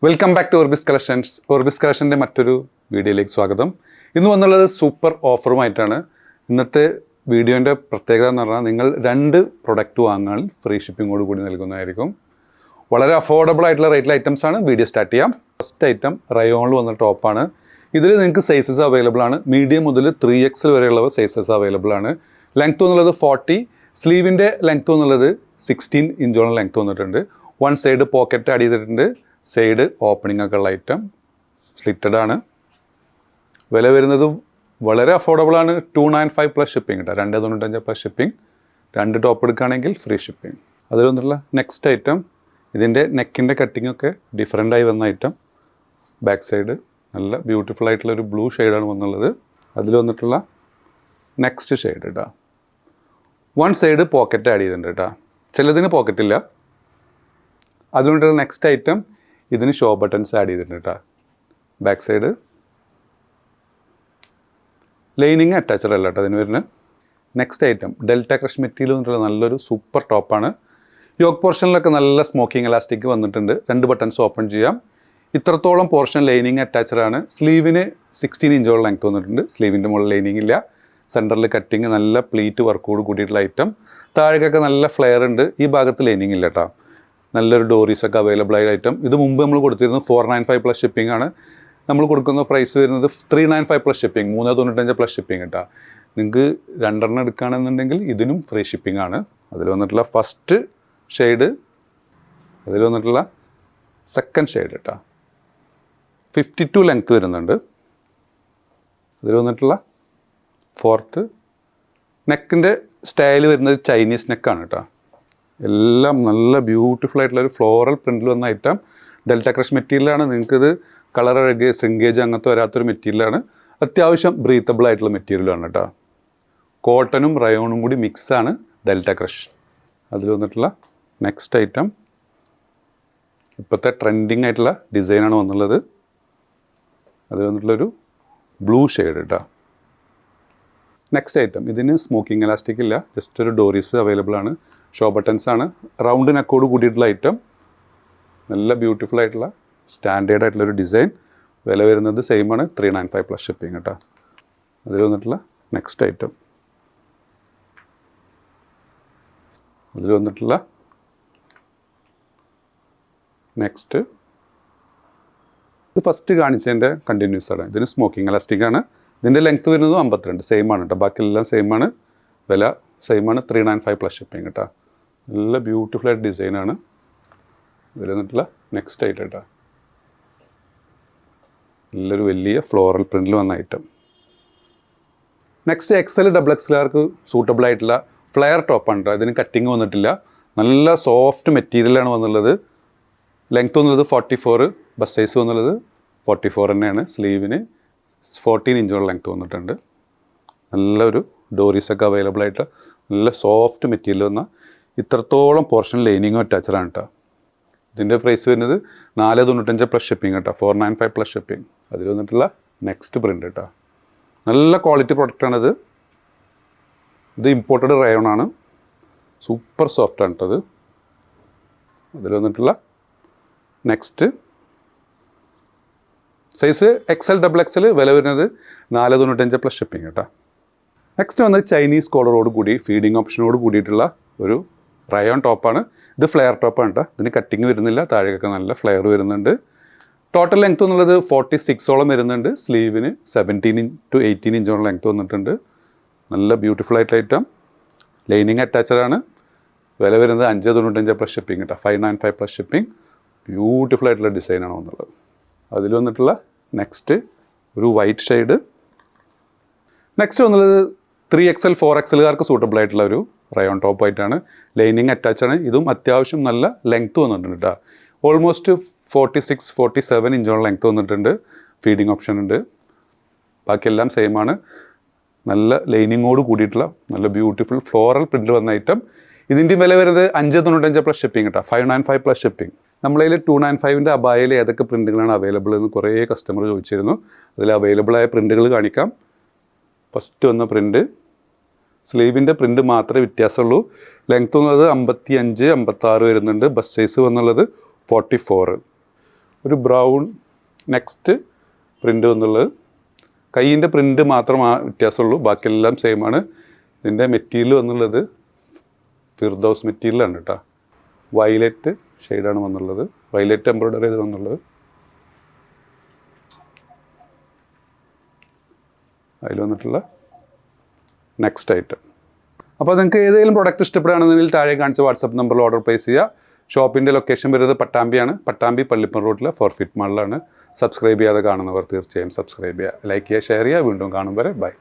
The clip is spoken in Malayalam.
Welcome back to Orbis collections. Orbis കളക്ഷൻ്റെ മറ്റൊരു വീഡിയോയിലേക്ക് സ്വാഗതം. ഇന്ന് വന്നുള്ളത് സൂപ്പർ ഓഫറുമായിട്ടാണ്. ഇന്നത്തെ വീഡിയോൻ്റെ പ്രത്യേകത എന്ന് പറഞ്ഞാൽ നിങ്ങൾ 2 പ്രൊഡക്റ്റ് വാങ്ങാൻ ഫ്രീ ഷിപ്പിങ്ങോട് കൂടി നൽകുന്നതായിരിക്കും. വളരെ അഫോർഡബിൾ ആയിട്ടുള്ള റേറ്റിലെ ഐറ്റംസ് ആണ്. വീഡിയോ സ്റ്റാർട്ട് ചെയ്യാം. ഫസ്റ്റ് ഐറ്റം റയോണിൽ വന്ന ടോപ്പാണ്. ഇതിൽ നിങ്ങൾക്ക് സൈസസ് അവൈലബിൾ ആണ്. മീഡിയം മുതൽ 3XL വരെയുള്ള സൈസസ് അവൈലബിൾ ആണ്. ലെങ്ത്ത് എന്നുള്ളത് 40, സ്ലീവിൻ്റെ ലെങ്ത്ത് എന്നുള്ളത് 16 ഇഞ്ചോളം ലെങ്ത്ത് വന്നിട്ടുണ്ട്. വൺ സൈഡ് പോക്കറ്റ് ആഡ് ചെയ്തിട്ടുണ്ട്. സൈഡ് ഓപ്പണിംഗ് ഒക്കെ ഉള്ള ഐറ്റം, സ്ലിറ്റഡ് ആണ്. വില വരുന്നത് വളരെ അഫോർഡബിൾ ആണ്. 295 പ്ലസ് ഷിപ്പിംഗ് കേട്ടോ. 295 പ്ലസ് ഷിപ്പിംഗ്. 2 ടോപ്പ് എടുക്കുകയാണെങ്കിൽ ഫ്രീ ഷിപ്പിംഗ്. അതിൽ വന്നിട്ടുള്ള നെക്സ്റ്റ് ഐറ്റം, ഇതിൻ്റെ നെക്കിൻ്റെ കട്ടിംഗ് ഒക്കെ ഡിഫറെൻ്റായി വന്ന ഐറ്റം. ബാക്ക് സൈഡ് നല്ല ബ്യൂട്ടിഫുൾ ആയിട്ടുള്ള ഒരു ബ്ലൂ ഷെയ്ഡാണ് വന്നുള്ളത്. അതിൽ വന്നിട്ടുള്ള നെക്സ്റ്റ് ഷെയ്ഡ് കേട്ടോ. വൺ സൈഡ് പോക്കറ്റ് ആഡ് ചെയ്തിട്ടുണ്ട് കേട്ടോ. ചിലതിന് പോക്കറ്റില്ല. അതുകൊണ്ടുള്ള നെക്സ്റ്റ് ഐറ്റം, ഇതിന് ഷോ ബട്ടൺസ് ആഡ് ചെയ്തിട്ടുണ്ട് കേട്ടോ. ബാക്ക് സൈഡ് ലൈനിങ് അറ്റാച്ചഡ് അല്ല കേട്ടോ അതിന് വരുന്നത്. Next item delta crush material എന്നുള്ള നല്ലൊരു സൂപ്പർ ടോപ്പാണ്. യോക്ക് പോർഷനിലൊക്കെ നല്ല സ്മോക്കിംഗ് എലാസ്റ്റിക് വന്നിട്ടുണ്ട്. 2 ബട്ടൺസ് ഓപ്പൺ ചെയ്യാം. ഇത്രത്തോളം പോർഷൻ ലൈനിങ് അറ്റാച്ചഡ് ആണ്. സ്ലീവിന് 16 ഇഞ്ചോളം ലെങ്ത് വന്നിട്ടുണ്ട്. സ്ലീവിൻ്റെ മുകളിൽ ലൈനിങ് ഇല്ല. സെൻറ്ററിൽ കട്ടിങ് നല്ല പ്ലീറ്റ് വർക്കോട് കൂടിയിട്ടുള്ള ഐറ്റം. താഴേക്കൊക്കെ നല്ല ഫ്ലെയർ ഉണ്ട്. ഈ ഭാഗത്ത് ലൈനിങ് ഇല്ല കേട്ടോ. നല്ലൊരു ഡോറീസൊക്കെ അവൈലബിൾ ആയ ഐറ്റം. ഇത് മുമ്പ് നമ്മൾ കൊടുത്തിരുന്നത് 495 പ്ലസ് ഷിപ്പിംഗ് ആണ്. നമ്മൾ കൊടുക്കുന്ന പ്രൈസ് വരുന്നത് 395 പ്ലസ് ഷിപ്പിംഗ്, 395 പ്ലസ് ഷിപ്പിംഗ് കേട്ടോ. നിങ്ങൾക്ക് 2 എടുക്കുകയാണെന്നുണ്ടെങ്കിൽ ഇതിനും ഫ്രീ ഷിപ്പിംഗ് ആണ്. അതിൽ വന്നിട്ടുള്ള ഫസ്റ്റ് ഷെയ്ഡ്, അതിൽ വന്നിട്ടുള്ള സെക്കൻഡ് ഷെയ്ഡ് കേട്ടോ. 52 ലെങ്ത്ത് വരുന്നുണ്ട്. അതിൽ വന്നിട്ടുള്ള ഫോർത്ത്. നെക്കിൻ്റെ സ്റ്റൈൽ വരുന്നത് ചൈനീസ് നെക്കാണ് കേട്ടോ. എല്ലാം നല്ല ബ്യൂട്ടിഫുൾ ആയിട്ടുള്ളൊരു ഫ്ലോറൽ പ്രിൻറ്റിൽ വന്ന ഐറ്റം. ഡെൽറ്റ ക്രഷ് മെറ്റീരിയലാണ്. നിങ്ങൾക്കിത് കളർ അഴക് ശൃംഗേജ് അങ്ങനത്തെ വരാത്തൊരു മെറ്റീരിയലാണ്. അത്യാവശ്യം ബ്രീത്തബിൾ ആയിട്ടുള്ള മെറ്റീരിയലാണ് കേട്ടോ. കോട്ടനും റയോണും കൂടി മിക്സാണ് ഡെൽറ്റ ക്രഷ്. അതിൽ വന്നിട്ടുള്ള നെക്സ്റ്റ് ഐറ്റം ഇപ്പോഴത്തെ ട്രെൻഡിങ് ആയിട്ടുള്ള ഡിസൈനാണ് വന്നുള്ളത്. അതിൽ വന്നിട്ടുള്ളൊരു ബ്ലൂ ഷെയ്ഡ് കേട്ടോ. നെക്സ്റ്റ് ഐറ്റം, ഇതിന് സ്മോക്കിംഗ് എലാസ്റ്റിക് ഇല്ല, ജസ്റ്റ് ഒരു ഡോറീസ് അവൈലബിൾ ആണ്. ഷോ ബട്ടൺസ് ആണ്. റൗണ്ട് നെക്കോട് കൂടിയിട്ടുള്ള ഐറ്റം. നല്ല ബ്യൂട്ടിഫുൾ ആയിട്ടുള്ള സ്റ്റാൻഡേർഡ് ആയിട്ടുള്ളൊരു ഡിസൈൻ. വില വരുന്നത് സെയിം ആണ്. 395 പ്ലസ് ഷിപ്പിംഗ് കേട്ടോ. അതിൽ വന്നിട്ടുള്ള നെക്സ്റ്റ് ഐറ്റം, അതിൽ വന്നിട്ടുള്ള നെക്സ്റ്റ്, ഇത് ഫസ്റ്റ് കാണിച്ചതിൻ്റെ കണ്ടിന്യൂസ് ആണ്. ഇതിന് സ്മോക്കിംഗ് എലാസ്റ്റിക് ആണ്. ഇതിൻ്റെ ലെങ്ത്ത് വരുന്നത് 52, സെയിം ആണ് കേട്ടോ. ബാക്കിയെല്ലാം സെയിം ആണ്. വില സെയിം ആണ്. 395 പ്ലസ് ഷിപ്പിംഗ് കേട്ടോ. നല്ല ബ്യൂട്ടിഫുൾ ആയിട്ട് ഡിസൈനാണ്. ഇതിൽ വന്നിട്ടുള്ള നെക്സ്റ്റ് ഐറ്റം കേട്ടോ. നല്ലൊരു വലിയ ഫ്ലോറൽ പ്രിൻറ്റിൽ വന്ന ഐറ്റം. നെക്സ്റ്റ് XL XXLകാർക്ക് സൂട്ടബിൾ ആയിട്ടുള്ള ഫ്ലെയർ ടോപ്പാണ് കേട്ടോ. ഇതിന് കട്ടിങ് വന്നിട്ടില്ല. നല്ല സോഫ്റ്റ് മെറ്റീരിയലാണ് വന്നുള്ളത്. ലെങ്ത്ത് വന്നുള്ളത് 44, ബസ് സൈസ് വന്നുള്ളത് 44 തന്നെയാണ്. സ്ലീവിന് 14 ഇഞ്ചോളം ലെങ്ത്ത് വന്നിട്ടുണ്ട്. നല്ലൊരു ഡോറീസൊക്കെ അവൈലബിൾ ആയിട്ട് നല്ല സോഫ്റ്റ് മെറ്റീരിയൽ വന്ന ഇത്രത്തോളം പോർഷൻ ലൈനിങ്ങും അറ്റാച്ചഡാണ് കേട്ടോ. ഇതിൻ്റെ പ്രൈസ് വരുന്നത് 495 പ്ലസ് ഷിപ്പിംഗ് കേട്ടോ. 495 പ്ലസ് ഷിപ്പിംഗ്. അതിൽ വന്നിട്ടുള്ള നെക്സ്റ്റ് പ്രിൻ്റ് കേട്ടോ. നല്ല ക്വാളിറ്റി പ്രൊഡക്റ്റാണിത്. ഇത് ഇമ്പോർട്ടഡ് റയോൺ ആണ്. സൂപ്പർ സോഫ്റ്റാണ് കേട്ടോ. അതിൽ വന്നിട്ടുള്ള നെക്സ്റ്റ് സൈസ് XL XXL. വില വരുന്നത് 495 പ്ലസ് ഷിപ്പിംഗ് കേട്ടോ. നെക്സ്റ്റ് വന്നത് ചൈനീസ് കോളറോട് കൂടി ഫീഡിങ് ഓപ്ഷനോട് കൂടിയിട്ടുള്ള ഒരു റയോൺ ടോപ്പാണ്. ഇത് ഫ്ലെയർ ടോപ്പാണ് കേട്ടോ. ഇതിന് കട്ടിങ് വരുന്നില്ല. താഴേക്കൊക്കെ നല്ല ഫ്ലെയർ വരുന്നുണ്ട്. ടോട്ടൽ ലെങ്ത്ത് എന്നുള്ളത് 46ഓളം വരുന്നുണ്ട്. സ്ലീവിന് 17 to 18 ഇഞ്ചോളം ലെങ്ത്ത് വന്നിട്ടുണ്ട്. നല്ല ബ്യൂട്ടിഫുൾ ആയിട്ടുള്ള ഐറ്റം. ലൈനിങ് അറ്റാച്ചഡ് ആണ്. വില വരുന്നത് 595 പ്ലസ് ഷിപ്പിംഗ് കേട്ടോ. 595 പ്ലസ് ഷിപ്പിംഗ്. ബ്യൂട്ടിഫുൾ ആയിട്ടുള്ള ഡിസൈനാണ് വന്നുള്ളത്. അതിൽ വന്നിട്ടുള്ള നെക്സ്റ്റ് ഒരു വൈറ്റ് ഷെയ്ഡ്. നെക്സ്റ്റ് വന്നുള്ളത് 3XL 4XLകാർക്ക് സൂട്ടബിൾ ആയിട്ടുള്ള ഒരു റയോൺ ടോപ്പായിട്ടാണ്. ലൈനിങ് അറ്റാച്ചാണ്. ഇതും അത്യാവശ്യം നല്ല ലെങ്ത്ത് വന്നിട്ടുണ്ട് കേട്ടോ. ഓൾമോസ്റ്റ് 46, 47 ഇഞ്ചോളം ലെങ്ത്ത് വന്നിട്ടുണ്ട്. ഫീഡിങ് ഓപ്ഷൻ ഉണ്ട്. ബാക്കിയെല്ലാം സെയിം ആണ്. നല്ല ലൈനിങ്ങോട് കൂടിയിട്ടുള്ള നല്ല ബ്യൂട്ടിഫുൾ ഫ്ലോറൽ പ്രിൻ്റ് വന്ന ഐറ്റം. ഇതിൻ്റെ വില വരുന്നത് 595 പ്ലസ് ഷിപ്പിംഗ് കേട്ടോ. 595 പ്ലസ് ഷിപ്പിംഗ്. നമ്മളതിൽ 295ൻ്റെ അബായയിൽ ഏതൊക്കെ പ്രിൻ്റുകളാണ് അവൈലബിൾ എന്ന് കുറേ കസ്റ്റമർ ചോദിച്ചിരുന്നു. അതിൽ അവൈലബിൾ ആയ പ്രിൻ്റുകൾ കാണിക്കാം. ഫസ്റ്റ് വന്ന പ്രിൻ്റ്, സ്ലീവിൻ്റെ പ്രിൻ്റ് മാത്രമേ വ്യത്യാസമുള്ളൂ. ലെങ്ത്ത് വന്നത് 55, 56 വരുന്നുണ്ട്. ബസ് സൈസ് വന്നുള്ളത് 44. ഒരു ബ്രൗൺ നെക്സ്റ്റ് പ്രിൻ്റ് എന്നുള്ളത്. കൈയിൻ്റെ പ്രിൻ്റ് മാത്രം വ്യത്യാസമുള്ളൂ, ബാക്കിയെല്ലാം സെയിമാണ്. ഇതിൻ്റെ മെറ്റീരിയൽ എന്നുള്ളത് ഫിർദൗസ് മെറ്റീരിയലാണ് കേട്ടോ. വയലറ്റ് ഷെയ്ഡാണ് വന്നുള്ളത്, വയലറ്റ് എംബ്രോയ്ഡറി ചെയ്ത് വന്നുള്ളത്. അതിൽ വന്നിട്ടുള്ള നെക്സ്റ്റ് ഐറ്റം. അപ്പോൾ നിങ്ങൾക്ക് ഏതെങ്കിലും പ്രൊഡക്റ്റ് ഇഷ്ടപ്പെടുകയാണെന്നുണ്ടെങ്കിൽ താഴെ കാണിച്ച വാട്സപ്പ് നമ്പറിൽ ഓർഡർ പ്ലേസ് ചെയ്യുക. ഷോപ്പിൻ്റെ ലൊക്കേഷൻ വരുന്നത് പട്ടാമ്പിയാണ്. പട്ടാമ്പി പള്ളിപ്പൻ റോഡിലെ ഫോർഫിറ്റ് മാളിലാണ്. സബ്സ്ക്രൈബ് ചെയ്യാതെ കാണുന്നവർ തീർച്ചയായും സബ്സ്ക്രൈബ് ചെയ്യുക, ലൈക്ക് ചെയ്യുക, ഷെയർ ചെയ്യുക. വീണ്ടും കാണും വരെ ബൈ.